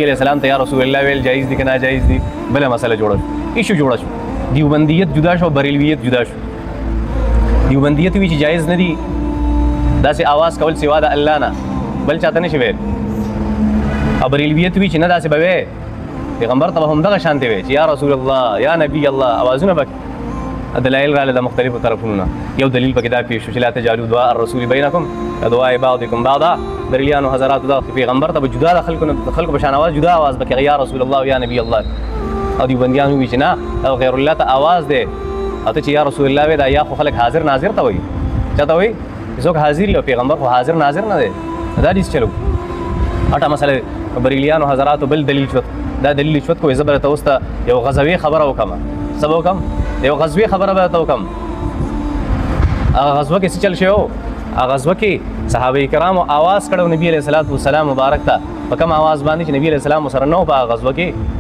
علیہ السلام ته یا رسول الله ویل جایز دي که ناجایز دي بله مسله جوړه ایشو جوړه شو دیوبندیت جدا شو بریلویت جدا شو دیوبندیت وی چې جایز نه دي داسې आवाज کول سوا د الله نه بل چاته نشي ویل او بریلویت وی چې نه داسې به وی پیغمبر ته هم دغه شانتي وی چې یا رسول الله یا نبی الله اوازونه به دلایل رااله د مختلفو طرفونو یو دلیل پکې دا پیښ شو چې لا تجعلوا دعاء الرسول بینکم كدعاء بعضکم بعضا بریلیانو حضرات دا پیغمبر ته جدا د خلکو په شان आवाज جدا आवाज بکې یا رسول الله یا نبی الله او دی بندیانو وی چې نه او غیر الله ته आवाज دی او ته چې یا رسول الله وی دا یا خو خلک حاضر ناظر ته وی چاته وی څوک حاضر یو پیغمبر خو حاضر ناظر نه دی دا دې چلو اټه مسله بریلیانو حضرات بل دلیل شو دا دلیل شو کوی زبر ته وسته یو غزوی خبره وکم سبا وکم یو غزوی خبره به ته وکم هغه غزوه کې څه چل شو هغه غزوه کې صحابه کرامو आवाज کړو نبی علیہ الصلوۃ والسلام مبارک ته په کوم आवाज باندې چې نبی علیہ السلام سره نو په غزوه کې